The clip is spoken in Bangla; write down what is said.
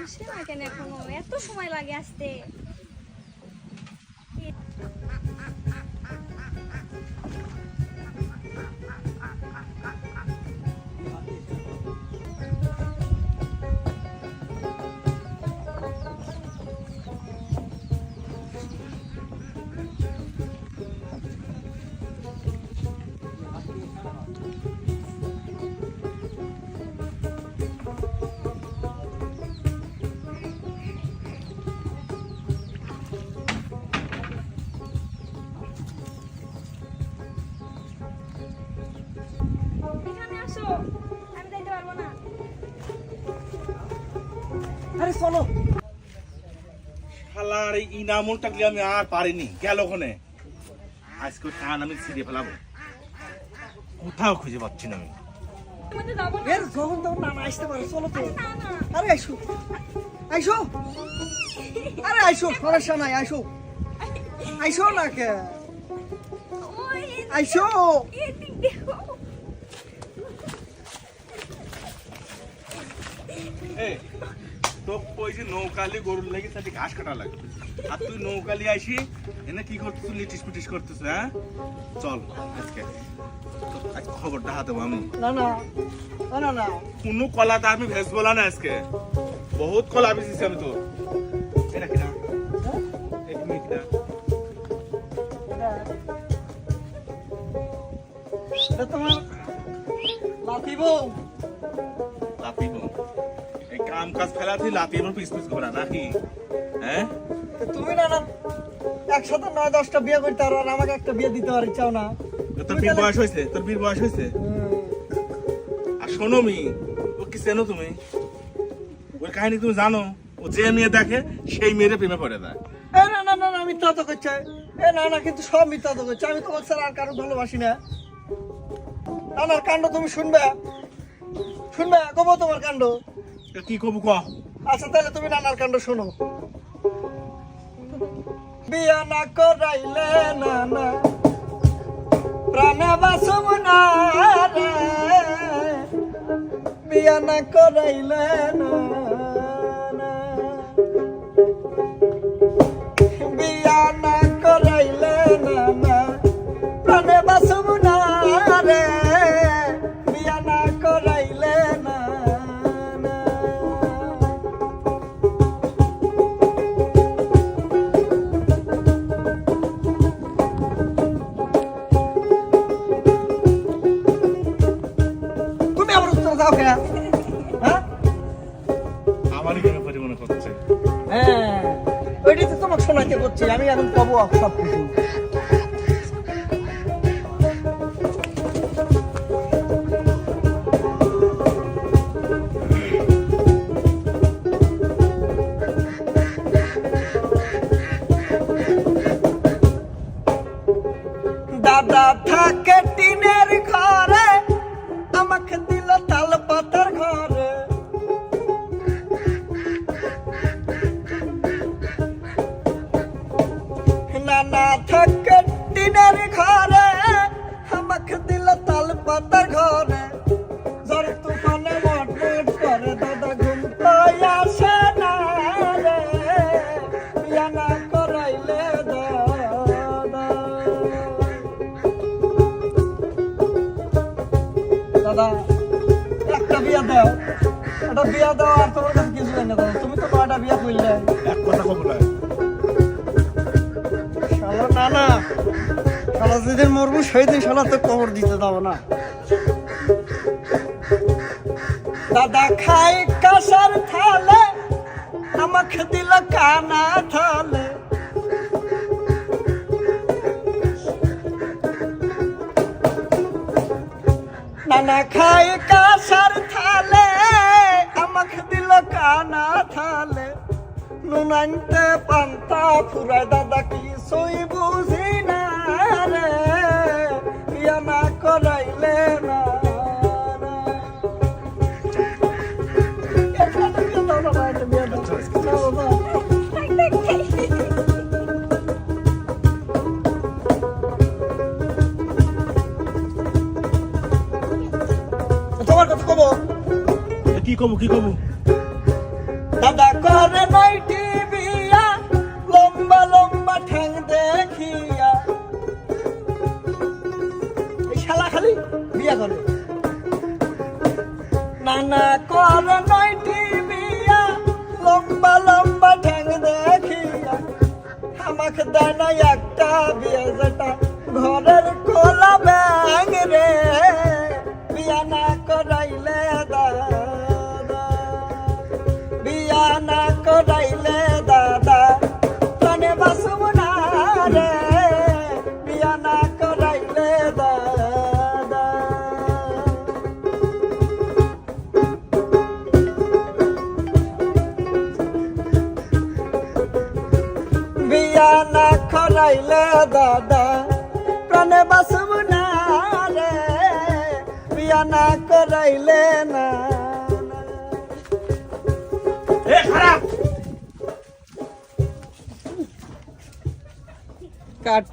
আসে না কেন এখনো? এত সময় লাগে আসতে। এখানে আসো, আমি যাইতে পারবো না। আরে চলো। শালার এই ইনামুল টাকলে আমি আর পারিনি, গেল ওখানে। আজকে কান আমি ছিঁড়ে ফেলাবো, কোথাও খুঁজে পাচ্ছি না আমি। আমি তো যাবো না। এর যখন তখন নানা আসতে পারে, চলো তো। না না, আরে আইসো আইসো, আরে আইসো, সমস্যা নাই, আইসো আইসো না কে, ওই আইসো। এদিক দেখো। এই তো কইছি নৌকালি গরুর লাগি সাথে ঘাস কাটা লাগবে, আর তুই নৌকালি আসি এনে কি করতেছ, লিটিস পিটিস করতেছ? হ্যাঁ চল আজকে আজ খবরটা হাতে আমি। না না না না, কোনো কলাটা আমি ভেজবো না আজকে, বহুত কলা বেশিছি আমি তো। এটা কিনা এই তুমি কিনা এটা তোমার লাতিব। লাতিব? এই কাম কাজ ফেলা তুই লাতিব পিস পিস করা নাকি? হ্যাঁ তুমি না না একসাথে 9-10টা বিয়ে করতে পারো, আর আমাকে একটা বিয়ে দিতে পারি, চাও না? তোর বীর বয়স হয়েছে, তোর বীর বয়স হয়েছে। আর শোনো মি, ও কি চেনো তুমি? ওর কাহিনী তুমি জানো? ও যে মেয়ে দেখে সেই মেয়েরে প্রেমে পড়ে দেয়। এ না না না না, মিথ্যা তো করছে। এ না না, কিন্তু সব মিথ্যা তো করছে। আমি তোমার ছাড়া আর কারো ভালোবাসি না। নানার কাণ্ড তুমি শুনবে, শুনবে কব তোমার কাণ্ড। এ কি কবু ক? আচ্ছা তাহলে তুমি নানার কাণ্ড শোনো। বিয়া না করাইলে নানা প্রাণে বাসব না রে, বিয়া না করাইলে নানা, বিয়া না করাইলে নানা প্রাণে বাসব না রে, বিয়া না করাইলে নানা। তুমি আমার উত্তর দাও কে? হ্যাঁ আমারই প্রেমে পড়ে মনে করছে। হ্যাঁ, ওইটাই তো তোমাকে শোনাতে করছি। আমি এখন পাবো সব কিছু। দাদা থাকে টিনের ঘরে, আমাকে দিল তাল পাতার ঘরে। নানা থাকে টিনের ঘরে, আমাকে দিল তাল পাতার ঘরে। ঝড় তুফানে মটমট করে, দাদা ঘুম তো আসে না রে, বিয়া না করাইলে দাদা। দাদা একটা বিয়া দাও, একটা বিয়া দাও, আর তোমার কাছে কিছু না দাদা। তুমি তো 9টা বিয়া করলে। এক কথা কব না, শালা না না, শালা যেদিন মরবো সেই দিন শালা তো কবর দিতে দাও না। দাদা খাই কাঁসার থালে, আমাকে দিল কানা থালে। নানা খাই কাঁসার থালে, আমাকে দিল কানা থালে। নুন আনতে পান্তা ফুরায়, দাদা কিছুই বুঝি না রে, বিয়া না করাইলে না। তোমার কথা কব। কি কব কি কব? দাদা করে নয়টি বিয়া লম্বা লম্বা ঠ্যাং দেখিয়া এই শালা খালি বিয়া করে নানা করে নয়টি বিয়া লম্বা লম্বা ঠ্যাং দেখিয়া আমাকে দেয় না একটা বিয়া যেটা ঘরের কোলা ব্যাং রে বিয়া না করাইলে দাদা বিয়া না করাইলে দাদা প্রাণে বাসব না রে বিয়া না করাইলে দাদা বিয়া না করাইলে দাদা প্রাণে বাসব না রে বিয়া না করাইলে না এ খারাপ কাট